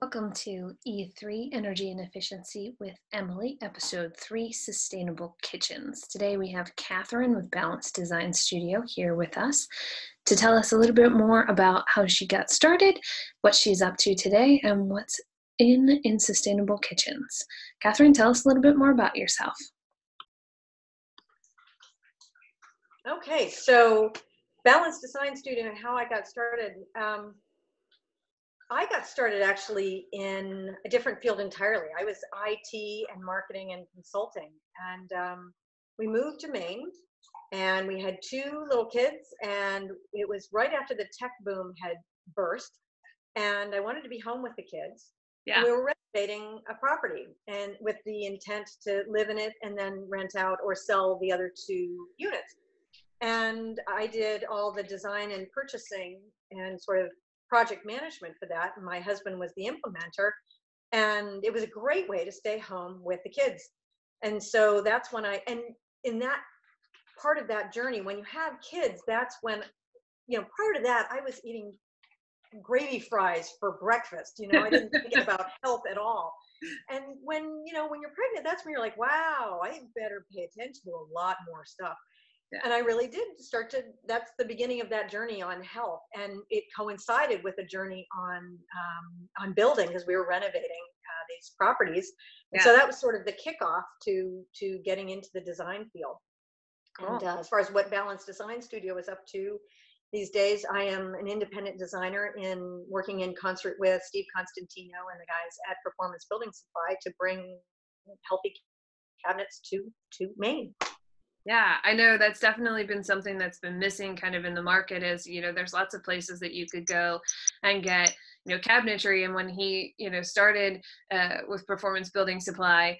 Welcome to E3 Energy and Efficiency with Emily, Episode 3 Sustainable Kitchens. Today we have Catherine with Balanced Design Studio here with us to tell us a little bit more about how she got started, what she's up to today, and what's in sustainable kitchens. Catherine, tell us a little bit more about yourself. Okay, so Balanced Design Studio and how I got started. I got started actually in a different field entirely. I was IT and marketing and consulting, and we moved to Maine, and we had two little kids, and it was right after the tech boom had burst, and I wanted to be home with the kids. Yeah. And we were renovating a property, and with the intent to live in it and then rent out or sell the other two units. And I did all the design and purchasing and sort of project management for that. And my husband was the implementer. And it was a great way to stay home with the kids. And so that's when and in that part of that journey, when you have kids, that's when, prior to that, I was eating gravy fries for breakfast. I didn't think about health at all. And when you're pregnant, that's when you're like, wow, I better pay attention to a lot more stuff. Yeah. And I really did that's the beginning of that journey on health. And it coincided with a journey on building, because we were renovating these properties. And so that was sort of the kickoff to getting into the design field. Cool. And as far as what Balanced Design Studio is up to these days, I am an independent designer working in concert with Steve Constantino and the guys at Performance Building Supply to bring healthy cabinets to Maine. Yeah, I know that's definitely been something that's been missing kind of in the market is, there's lots of places that you could go and get, cabinetry. And when he, started with Performance Building Supply,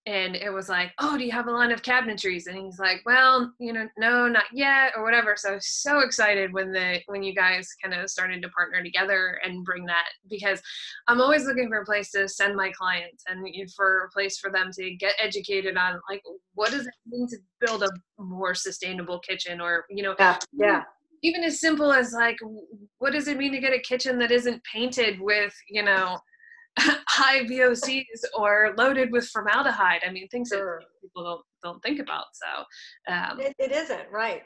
and it was like, oh, do you have a line of cabinetries? And he's like, well, no, not yet, or whatever. So I was so excited when you guys kind of started to partner together and bring that, because I'm always looking for a place to send my clients and for a place for them to get educated on, like, what does it mean to build a more sustainable kitchen, or, yeah. Even as simple as, like, what does it mean to get a kitchen that isn't painted with, high VOCs or loaded with formaldehyde? I mean, things that people don't think about. So it isn't right.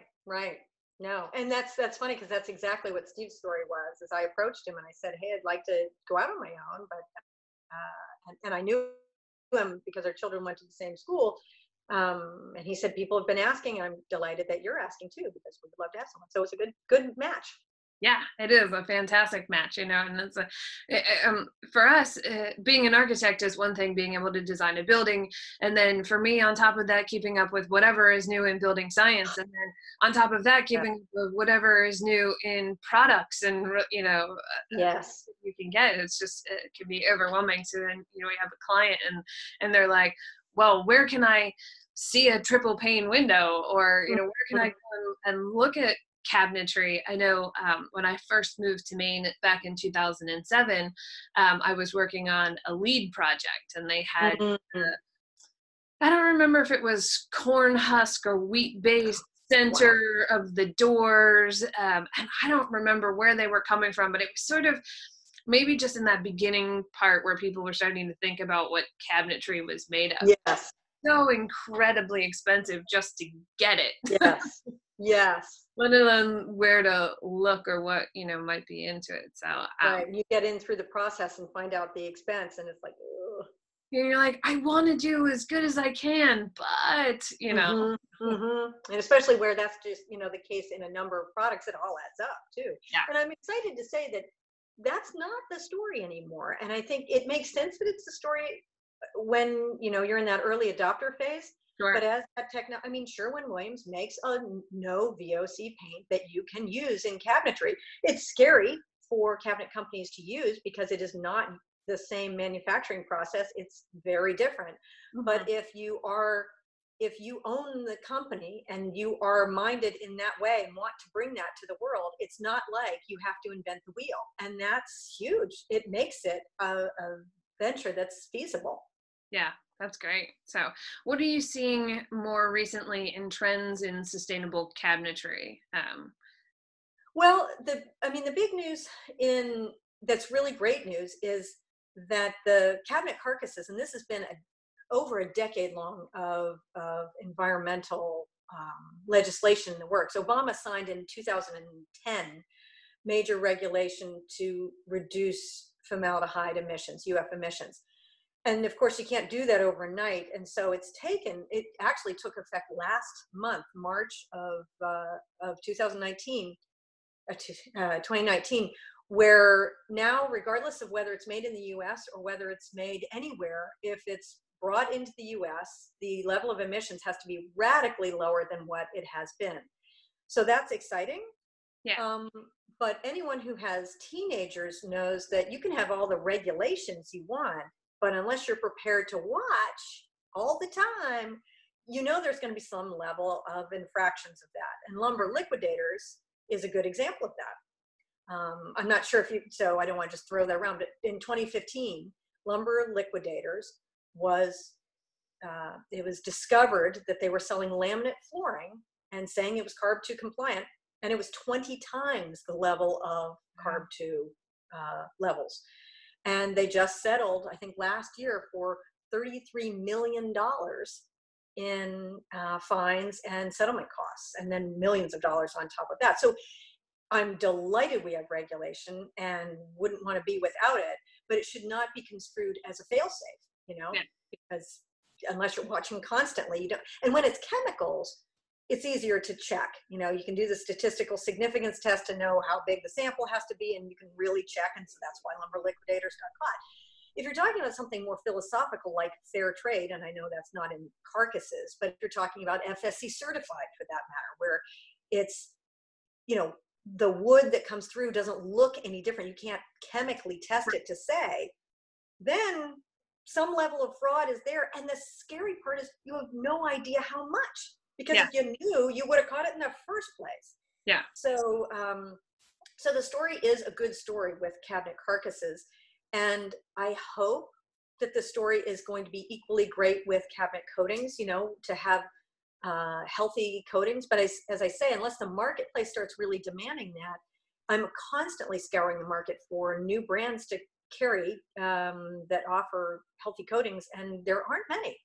No, and that's funny, because that's exactly what Steve's story was. Is I approached him and I said, hey, I'd like to go out on my own, but and I knew him because our children went to the same school. And he said, people have been asking. I'm delighted that you're asking too, because we'd love to have someone. So it's a good match. Yeah, it is a fantastic match, and it's for us, being an architect is one thing, being able to design a building, and then for me, on top of that, keeping up with whatever is new in building science, and then on top of that, keeping up with whatever is new in products, and yes, you can get. It's just, it can be overwhelming. So then, we have a client, and they're like, well, where can I see a triple pane window, or where can I go and look at cabinetry? I know when I first moved to Maine back in 2007, I was working on a LEED project, and they had, I don't remember if it was corn husk or wheat based center of the doors, and I don't remember where they were coming from, but it was sort of maybe just in that beginning part where people were starting to think about what cabinetry was made of. Yes. So incredibly expensive just to get it. Yes. Let alone where to look or what, might be into it. So right. You get in through the process and find out the expense, and it's like, ugh. You're like, I want to do as good as I can, but, And especially where that's just, the case in a number of products, it all adds up too. Yeah. And I'm excited to say that that's not the story anymore. And I think it makes sense that it's the story when, you're in that early adopter phase. Sure. But as that Sherwin-Williams makes a no VOC paint that you can use in cabinetry. It's scary for cabinet companies to use because it is not the same manufacturing process. It's very different. Mm-hmm. But if you own the company and you are minded in that way and want to bring that to the world, it's not like you have to invent the wheel. And that's huge. It makes it a venture that's feasible. Yeah, that's great. So what are you seeing more recently in trends in sustainable cabinetry? Well, the big news in that's really great news is that the cabinet carcasses, and this has been over a decade long of environmental legislation in the works. Obama signed in 2010 major regulation to reduce formaldehyde emissions, UF emissions. And of course, you can't do that overnight. And so it actually took effect last month, March of 2019, 2019, where now, regardless of whether it's made in the US or whether it's made anywhere, if it's brought into the US, the level of emissions has to be radically lower than what it has been. So that's exciting. Yeah. But anyone who has teenagers knows that you can have all the regulations you want, but unless you're prepared to watch all the time, there's going to be some level of infractions of that. And lumber liquidators is a good example of that. I'm not sure so I don't want to just throw that around, but in 2015, lumber liquidators it was discovered that they were selling laminate flooring and saying it was CARB 2 compliant, and it was 20 times the level of CARB 2 levels. And they just settled, I think last year, for $33 million in fines and settlement costs, and then millions of dollars on top of that. So I'm delighted we have regulation and wouldn't want to be without it, but it should not be construed as a fail-safe, Yeah. because unless you're watching constantly, you don't. And when it's chemicals, it's easier to check. You can do the statistical significance test to know how big the sample has to be, and you can really check. And so that's why lumber liquidators got caught. If you're talking about something more philosophical like fair trade, and I know that's not in carcasses, but if you're talking about FSC certified for that matter, where it's, the wood that comes through doesn't look any different, you can't chemically test it to say, then some level of fraud is there. And the scary part is you have no idea how much. Because if you knew, you would have caught it in the first place. Yeah. So, so the story is a good story with cabinet carcasses, and I hope that the story is going to be equally great with cabinet coatings. To have healthy coatings. But as I say, unless the marketplace starts really demanding that, I'm constantly scouring the market for new brands to carry that offer healthy coatings, and there aren't many.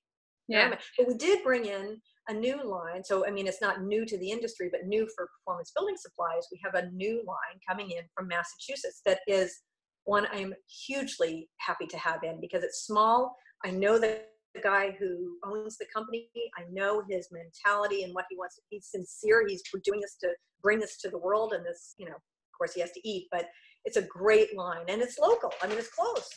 Yeah. But we did bring in a new line. So, I mean, it's not new to the industry, but new for performance building supplies. We have a new line coming in from Massachusetts that is one I'm hugely happy to have in, because it's small. I know the guy who owns the company. I know his mentality and what he wants. He's sincere. We're doing this to bring this to the world. And this, of course he has to eat, but it's a great line, and it's local. I mean, it's close.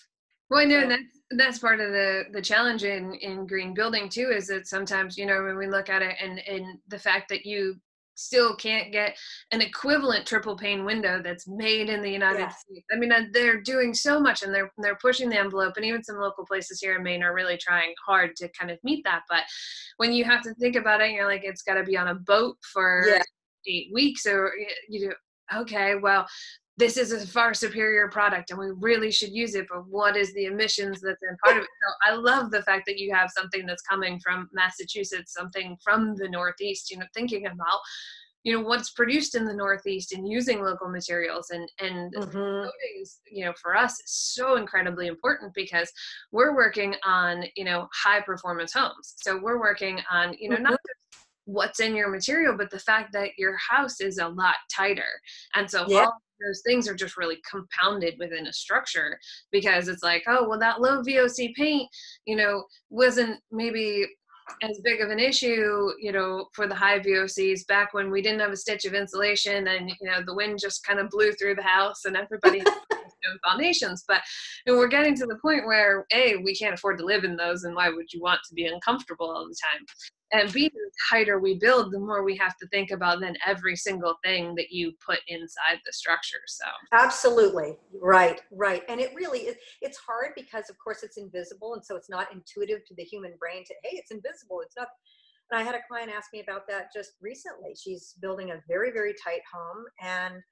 Well, I know that's part of the challenge in green building too, is that sometimes, when we look at it and the fact that you still can't get an equivalent triple pane window that's made in the United States. I mean, they're doing so much, and they're pushing the envelope, and even some local places here in Maine are really trying hard to kind of meet that. But when you have to think about it, you're like, it's got to be on a boat for 8 weeks, or okay, well, this is a far superior product and we really should use it, but what is the emissions that's in part of it? So I love the fact that you have something that's coming from Massachusetts, something from the Northeast, thinking about, what's produced in the Northeast and using local materials and coatings, for us is so incredibly important, because we're working on, high performance homes. So we're working on, not just what's in your material, but the fact that your house is a lot tighter. And so all those things are just really compounded within a structure, because it's like, oh, well, that low VOC paint, wasn't maybe as big of an issue, for the high VOCs back when we didn't have a stitch of insulation, and, the wind just kind of blew through the house and everybody had foundations. But we're getting to the point where, A, we can't afford to live in those, and why would you want to be uncomfortable all the time? And B, the tighter we build, the more we have to think about then every single thing that you put inside the structure. So absolutely right. And it really is, it's hard because of course it's invisible, and so it's not intuitive to the human brain to, hey, it's invisible, it's not. And I had a client ask me about that just recently. She's building a very, very tight home, and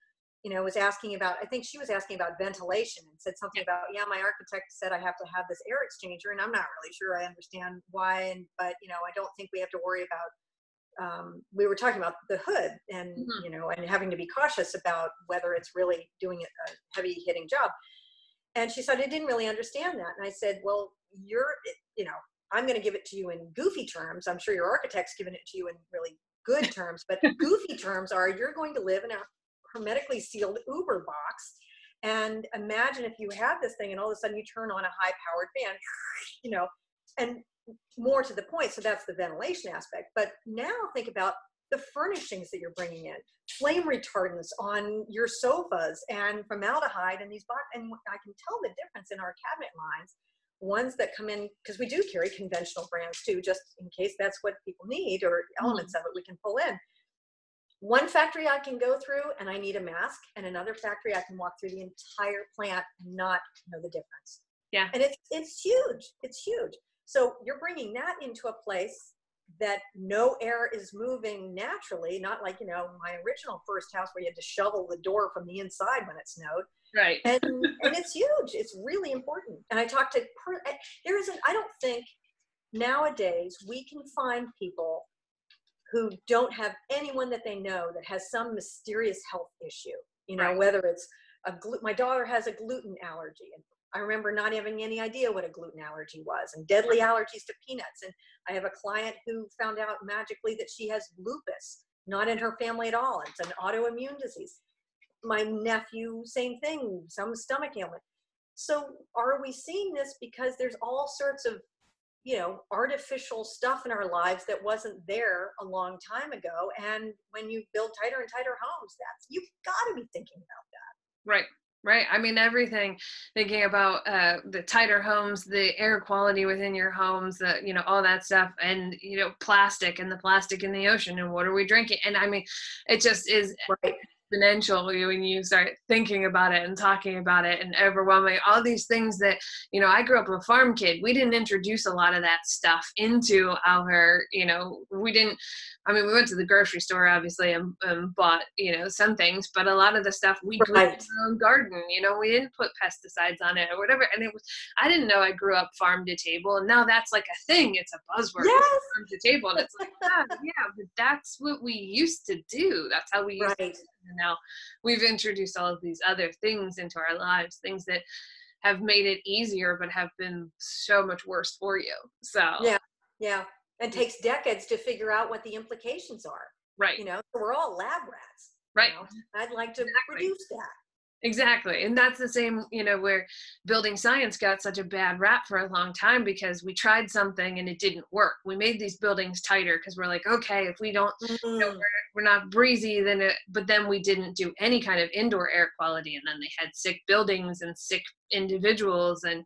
was asking about, I think she was asking about ventilation, and said something about, my architect said I have to have this air exchanger, and I'm not really sure I understand why, but I don't think we have to worry about, we were talking about the hood, and and having to be cautious about whether it's really doing a heavy hitting job. And she said, I didn't really understand that. And I said, well, I'm going to give it to you in goofy terms. I'm sure your architect's given it to you in really good terms, but goofy terms are you're going to live in a hermetically sealed Uber box. And imagine if you have this thing and all of a sudden you turn on a high powered fan, and more to the point. So that's the ventilation aspect. But now think about the furnishings that you're bringing in, flame retardants on your sofas and formaldehyde and these boxes. And I can tell the difference in our cabinet lines, ones that come in, because we do carry conventional brands too, just in case that's what people need or elements of it we can pull in. One factory I can go through and I need a mask, and another factory I can walk through the entire plant and not know the difference. Yeah. And it's huge. It's huge. So you're bringing that into a place that no air is moving naturally, not like, my original first house where you had to shovel the door from the inside when it snowed. Right. And it's huge. It's really important. And I talked to, I don't think nowadays we can find people who don't have anyone that they know that has some mysterious health issue, right. Whether it's my daughter has a gluten allergy. And I remember not having any idea what a gluten allergy was, and deadly allergies to peanuts. And I have a client who found out magically that she has lupus, not in her family at all. It's an autoimmune disease. My nephew, same thing, some stomach ailment. So are we seeing this because there's all sorts of, artificial stuff in our lives that wasn't there a long time ago? And when you build tighter and tighter homes, you've got to be thinking about that. Right. Right. I mean, everything, thinking about the tighter homes, the air quality within your homes, all that stuff, and, plastic and the plastic in the ocean, and what are we drinking? And I mean, it just is exponential when you start thinking about it and talking about it, and overwhelming all these things that, I grew up a farm kid. We didn't introduce a lot of that stuff into our, we went to the grocery store, obviously, and bought, some things, but a lot of the stuff we grew in our own garden, we didn't put pesticides on it or whatever. And I didn't know I grew up farm to table, and now that's like a thing. It's a buzzword, yes! farm to table. And it's like, yeah, but that's what we used to do. That's how we used to do it. And now we've introduced all of these other things into our lives, things that have made it easier, but have been so much worse for you. So yeah. And takes decades to figure out what the implications are. Right. So we're all lab rats. Right. I'd like to reduce that. Exactly. And that's the same, where building science got such a bad rap for a long time, because we tried something and it didn't work. We made these buildings tighter because we're like, okay, if we don't, we're not breezy, but then we didn't do any kind of indoor air quality. And then they had sick buildings and sick individuals. And,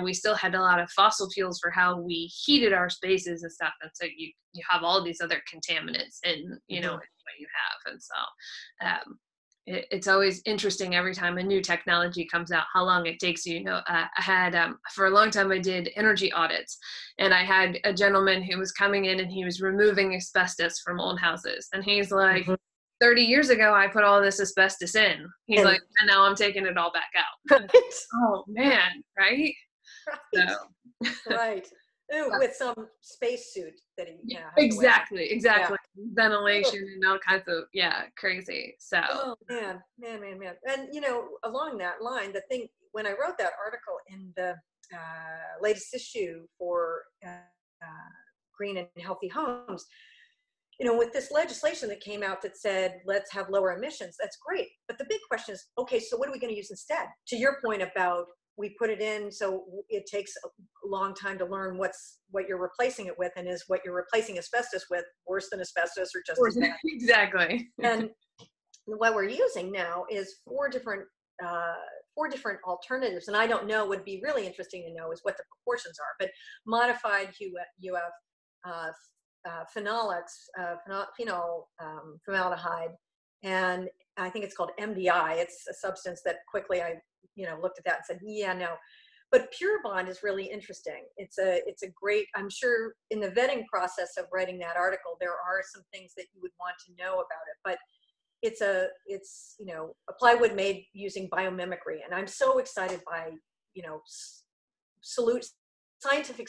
we still had a lot of fossil fuels for how we heated our spaces and stuff. And so you have all these other contaminants in, what you have. And so, it's always interesting every time a new technology comes out, how long it takes you. I had, for a long time, I did energy audits, and I had a gentleman who was coming in and he was removing asbestos from old houses. And he's like, 30 years ago, I put all this asbestos in. He's like, and now I'm taking it all back out. Right. Oh man. Right. Right. So. Right. Ooh, with some spacesuit that he exactly yeah. Ventilation Ugh. and all kinds of crazy. So man. And along that line, the thing, when I wrote that article in the latest issue for Green and Healthy Homes, with this legislation that came out that said let's have lower emissions, that's great, but the big question is, okay, so what are we going to use instead? To your point about we put it in, so it takes a long time to learn what you're replacing it with, and is what you're replacing asbestos with worse than asbestos or just as bad? Exactly. And what we're using now is four different alternatives, and I don't know, would be really interesting to know is what the proportions are, but modified UF, phenol formaldehyde, and I think it's called MDI. It's a substance that quickly I looked at that and said, yeah, no. But Pure Bond is really interesting. It's a great, I'm sure in the vetting process of writing that article, there are some things that you would want to know about it, but it's a plywood made using biomimicry. And I'm so excited by, scientific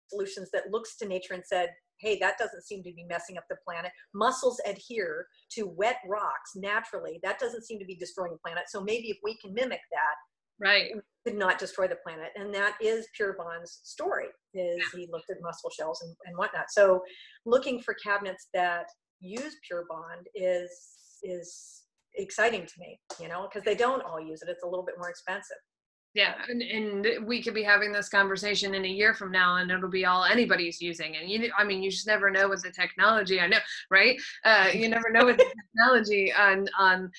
solutions that looks to nature and said, hey, that doesn't seem to be messing up the planet. Mussels adhere to wet rocks naturally. That doesn't seem to be destroying the planet. So maybe if we can mimic that, right, could not destroy the planet. And that is Pure Bond's story, is he looked at mussel shells and whatnot. So looking for cabinets that use Pure Bond is exciting to me, you know, because they don't all use it. It's a little bit more expensive. Yeah, and we could be having this conversation in a year from now, and it'll be all anybody's using. And I mean, you just never know with the technology. I know, right? You never know with the technology on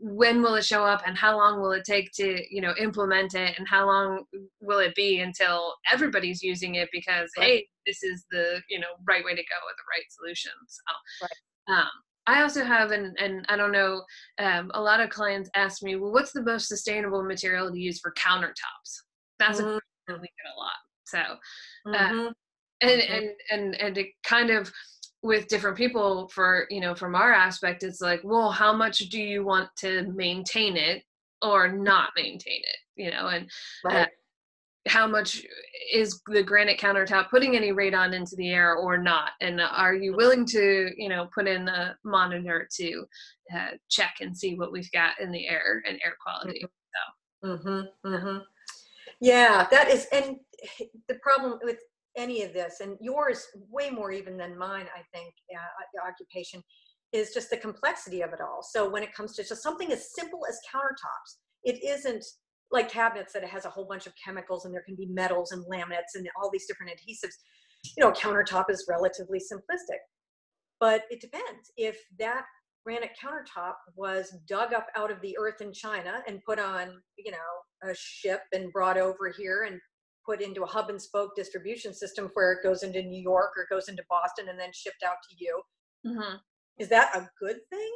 when will it show up, and how long will it take to, you know, implement it, and how long will it be until everybody's using it? Because Right. hey, this is the, you know, right way to go with the right solution. So, Right. I also have, and I don't know, a lot of clients ask me, well, what's the most sustainable material to use for countertops? That's a Mm-hmm. question that we get a lot. So, uh, Mm-hmm. and, Mm-hmm. and it kind of, with different people, for, you know, from our aspect, it's like, well, how much do you want to maintain it or not maintain it? You know, and Right. how much is the granite countertop putting any radon into the air or not? And are you willing to, you know, put in the monitor to check and see what we've got in the air and air quality? So. Mm-hmm. Mm-hmm. Yeah, that is, and the problem with any of this, and yours way more even than mine, I think, occupation, is just the complexity of it all. So when it comes to just something as simple as countertops, it isn't like cabinets that it has a whole bunch of chemicals and there can be metals and laminates and all these different adhesives. You know, countertop is relatively simplistic, but it depends. If that granite countertop was dug up out of the earth in China and put on, you know, a ship and brought over here and put into a hub and spoke distribution system where it goes into New York or goes into Boston and then shipped out to you, Mm-hmm. is that a good thing?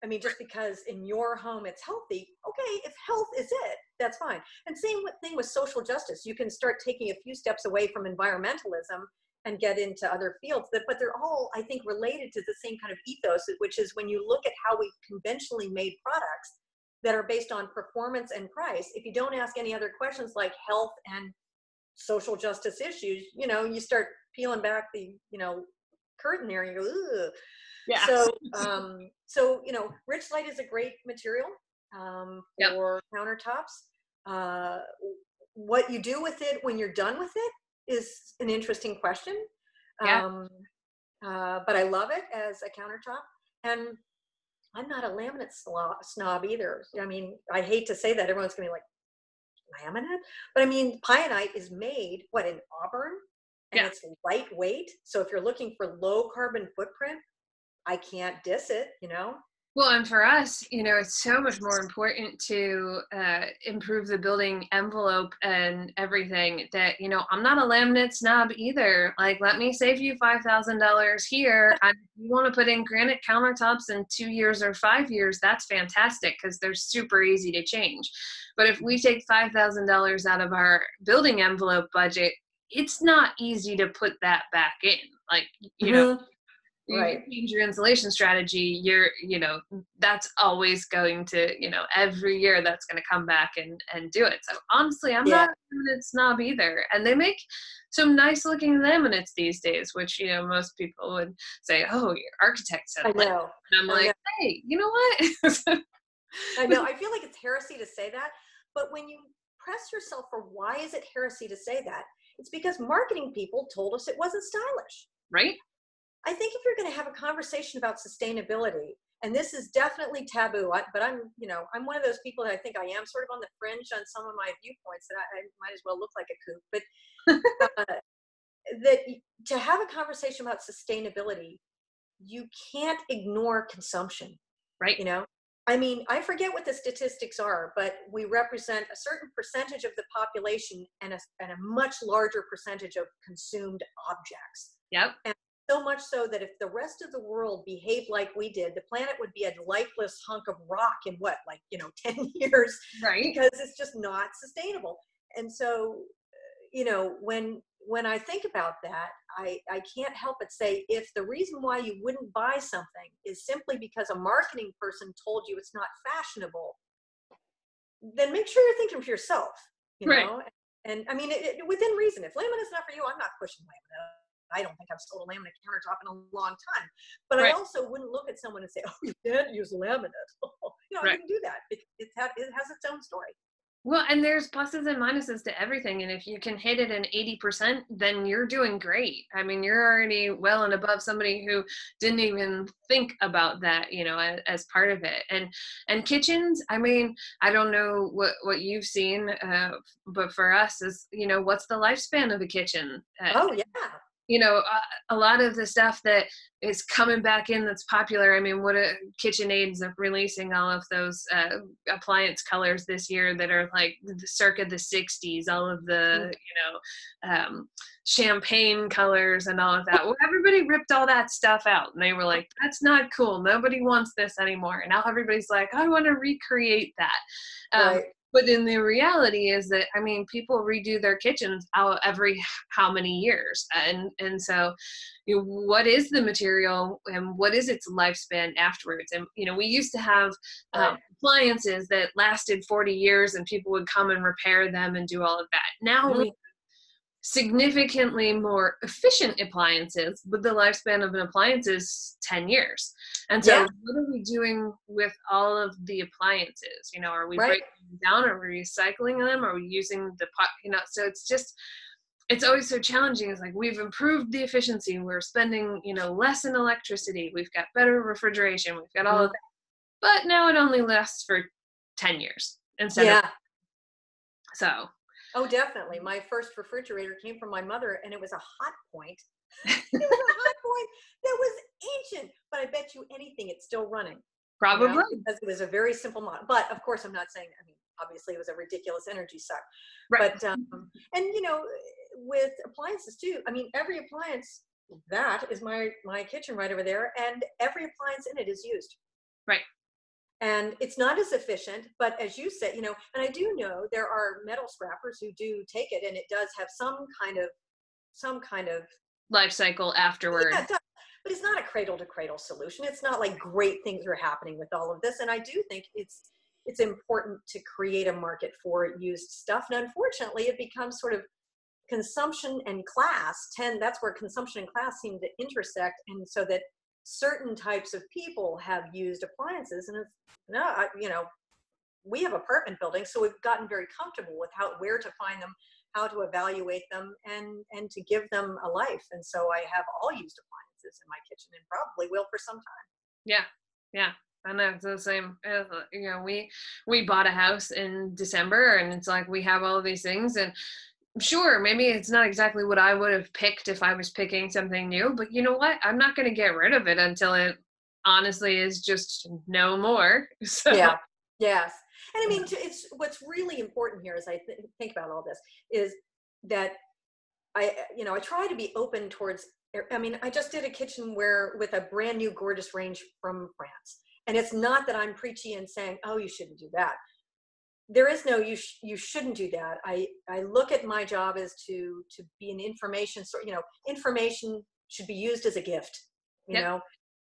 I mean, just because in your home it's healthy, okay, if health is it, that's fine. And same thing with social justice. You can start taking a few steps away from environmentalism and get into other fields, but they're all, I think, related to the same kind of ethos, which is when you look at how we've conventionally made products that are based on performance and price, if you don't ask any other questions like health and social justice issues, you know, you start peeling back the, you know, curtain there and you go, ugh. Yeah. So you know, rich light is a great material Yep. for countertops. What you do with it when you're done with it is an interesting question. Yeah. Um, but I love it as a countertop, and I'm not a laminate snob either. I mean, I hate to say that. Everyone's gonna be like, laminate? But I mean, Pionite is made, what, in Auburn? And Yeah. it's lightweight. So if you're looking for low carbon footprint, I can't diss it, you know? Well, and for us, you know, it's so much more important to improve the building envelope and everything that, you know, I'm not a laminate snob either. Like, let me save you $5,000 here. And if you want to put in granite countertops in 2 years or 5 years, that's fantastic because they're super easy to change. But if we take $5,000 out of our building envelope budget, it's not easy to put that back in. Like, you know, Mm-hmm. you Right. change your installation strategy, you know, that's always going to, you know, every year that's going to come back and do it. So honestly, I'm Yeah, not a laminate snob either. And they make some nice looking laminates these days, which, you know, most people would say, oh, your architect said I laminate. know. And I'm I know. like, hey, you know what? I know. I feel like it's heresy to say that. But when you press yourself for why is it heresy to say that, it's because marketing people told us it wasn't stylish. Right? I think if you're going to have a conversation about sustainability, and this is definitely taboo, but I'm, you know, I'm one of those people that I think I am sort of on the fringe on some of my viewpoints, that I might as well look like a kook. But that to have a conversation about sustainability, you can't ignore consumption. Right. You know, I mean, I forget what the statistics are, but we represent a certain percentage of the population and a much larger percentage of consumed objects. Yep. And so much so that if the rest of the world behaved like we did, the planet would be a lifeless hunk of rock in what, like, you know, 10 years, Right. because it's just not sustainable. And so, you know, when I think about that, I can't help but say, if the reason why you wouldn't buy something is simply because a marketing person told you it's not fashionable, then make sure you're thinking for yourself, you Right. know? And I mean, within reason. If laminate's not for you, I'm not pushing laminate. I don't think I've sold a laminate countertop in a long time. But I Right. also wouldn't look at someone and say, oh, you can't use laminate. You know, I Right. wouldn't do that. It has its own story. Well, and there's pluses and minuses to everything. And if you can hit it in 80%, then you're doing great. I mean, you're already well and above somebody who didn't even think about that, as part of it. And kitchens, I mean, I don't know what you've seen, but for us is, what's the lifespan of a kitchen? Oh yeah. A lot of the stuff that is coming back in that's popular. I mean, what a KitchenAid's releasing all of those appliance colors this year that are like circa the 60s, all of the, champagne colors and all of that. Well, everybody ripped all that stuff out and they were like, that's not cool. Nobody wants this anymore. And now everybody's like, I want to recreate that. Right. But in the reality is that, I mean, people redo their kitchens out every how many years. And so, what is the material and what is its lifespan afterwards? And, we used to have appliances that lasted 40 years and people would come and repair them and do all of that. Now we significantly more efficient appliances, but the lifespan of an appliance is 10 years. And so what are we doing with all of the appliances? Are we breaking them down? Are we recycling them? Are we using the pot? So it's always so challenging. It's like, we've improved the efficiency. We're spending, less in electricity. We've got better refrigeration. We've got all of that. But now it only lasts for 10 years instead of. So. Oh, definitely. My first refrigerator came from my mother, and it was a Hot Point. It was a Hot Point that was ancient, but I bet you anything it's still running. Probably. Because it was a very simple model. But of course, I'm not saying, obviously it was a ridiculous energy suck. Right. But, and with appliances too, every appliance, that is my kitchen right over there, and every appliance in it is used. Right. And it's not as efficient, but as you said, and I do know there are metal scrappers who do take it, and it does have some kind of life cycle afterward. Yeah, it does. But it's not a cradle to cradle solution. It's not like great things are happening with all of this. And I do think it's important to create a market for used stuff. And unfortunately, it becomes sort of consumption and class. That's where consumption and class seem to intersect, and so that certain types of people have used appliances, and we have apartment buildings, so we've gotten very comfortable with where to find them, how to evaluate them, and to give them a life. And so I have all used appliances in my kitchen, and probably will for some time. Yeah. I know, it's the same. We bought a house in December, and it's like we have all of these things, and sure, maybe it's not exactly what I would have picked if I was picking something new, but you know what? I'm not going to get rid of it until it honestly is just no more. So. Yeah. Yes. And it's what's really important here as I think about all this is that I try to be open towards, I just did a kitchen with a brand new gorgeous range from France. And it's not that I'm preachy and saying, oh, you shouldn't do that. There is no, you shouldn't do that. I look at my job as to be an information source. Information should be used as a gift.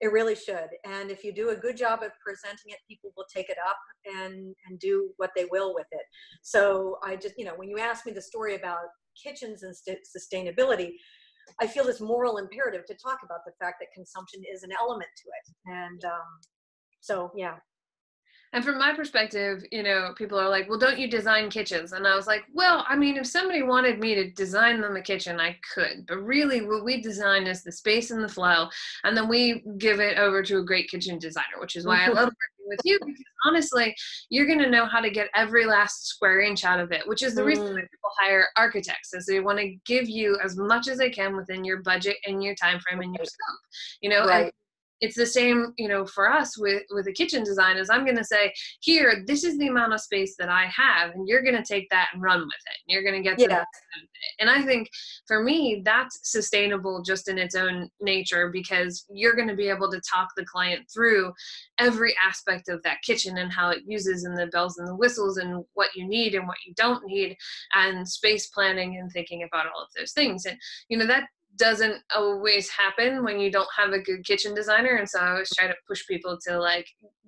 It really should. And if you do a good job of presenting it, people will take it up and do what they will with it. So I just, when you ask me the story about kitchens and sustainability, I feel this moral imperative to talk about the fact that consumption is an element to it. And so, yeah. And from my perspective, people are like, well, don't you design kitchens? And I was like, well, if somebody wanted me to design them a kitchen, I could. But really what we design is the space and the flow. And then we give it over to a great kitchen designer, which is why I love working with you, because honestly, you're going to know how to get every last square inch out of it, which is the reason why people hire architects, is they want to give you as much as they can within your budget and your time frame and your scope, Right. And it's the same, for us with a kitchen design, is I'm going to say, here, this is the amount of space that I have, and you're going to take that and run with it. And you're going to get the best out of it. And I think for me, that's sustainable just in its own nature, because you're going to be able to talk the client through every aspect of that kitchen and how it uses, and the bells and the whistles, and what you need and what you don't need, and space planning and thinking about all of those things. And, that doesn't always happen when you don't have a good kitchen designer. And so I always try to push people to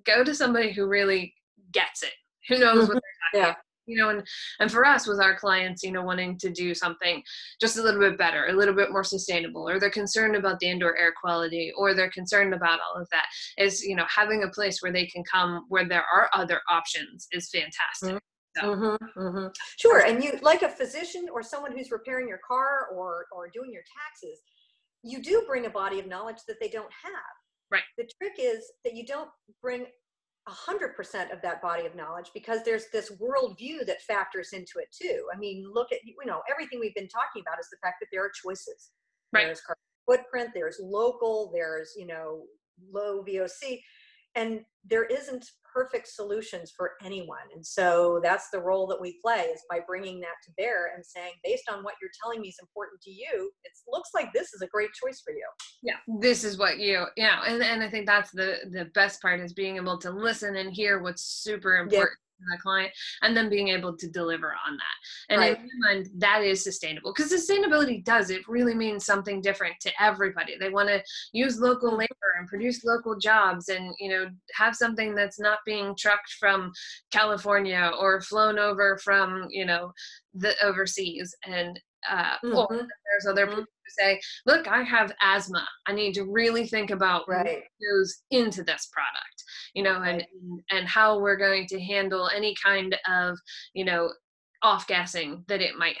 go to somebody who really gets it, who knows what they're talking about. And for us, with our clients, wanting to do something just a little bit better, a little bit more sustainable, or they're concerned about the indoor air quality, or they're concerned about all of that, is, having a place where they can come where there are other options is fantastic. So. Sure. And you, like a physician or someone who's repairing your car or doing your taxes, you do bring a body of knowledge that they don't have. Right. The trick is that you don't bring 100% of that body of knowledge, because there's this worldview that factors into it too. I mean, look at, everything we've been talking about is the fact that there are choices. Right. There's carbon footprint, there's local, there's, low VOC, and there isn't perfect solutions for anyone. And so that's the role that we play, is by bringing that to bear and saying, based on what you're telling me is important to you, it looks like this is a great choice for you. Yeah, this is what and I think that's the best part, is being able to listen and hear what's super important to the client, and then being able to deliver on that. And in my mind, that is sustainable, because sustainability it really means something different to everybody. They want to use local labor and produce local jobs, and have something that's not being trucked from California or flown over from the overseas. And or there's other people who say, look, I have asthma, I need to really think about what goes into this product, and how we're going to handle any kind of off-gassing that it might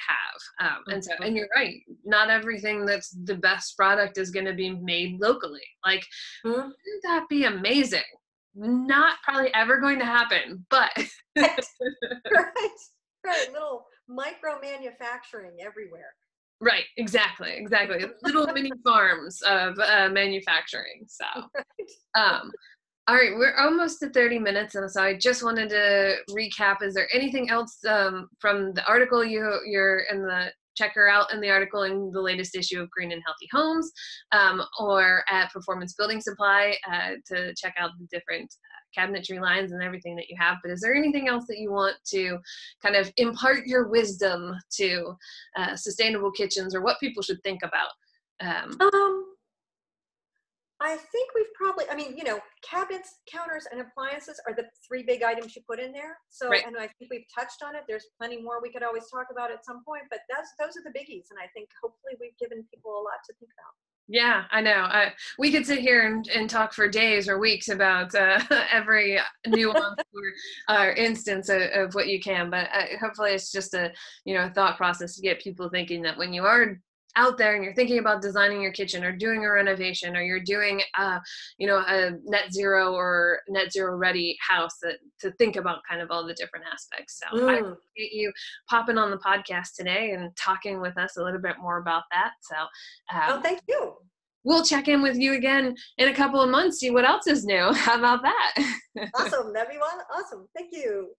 have. And you're right, not everything that's the best product is going to be made locally. Like, wouldn't that be amazing? Not probably ever going to happen, but right. Little micro manufacturing everywhere. Right, exactly. Little mini farms of manufacturing. So, all right, we're almost to 30 minutes, and so I just wanted to recap. Is there anything else from the article you're in the checker out in the article in the latest issue of Green and Healthy Homes, or at Performance Building Supply to check out the different cabinetry lines and everything that you have? But is there anything else that you want to kind of impart your wisdom to sustainable kitchens, or what people should think about? I think we've probably, cabinets, counters, and appliances are the three big items you put in there. So, and I think we've touched on it. There's plenty more we could always talk about at some point, but those are the biggies. And I think hopefully we've given people a lot to think about. Yeah, I know. We could sit here and talk for days or weeks about every nuance or instance of what you can, but hopefully it's just a thought process to get people thinking that when you are out there and you're thinking about designing your kitchen or doing a renovation, or you're doing a net zero or net zero ready house, to think about kind of all the different aspects. So I appreciate you popping on the podcast today and talking with us a little bit more about that. So thank you. We'll check in with you again in a couple of months, see what else is new. How about that? Awesome. That'd be awesome. Thank you.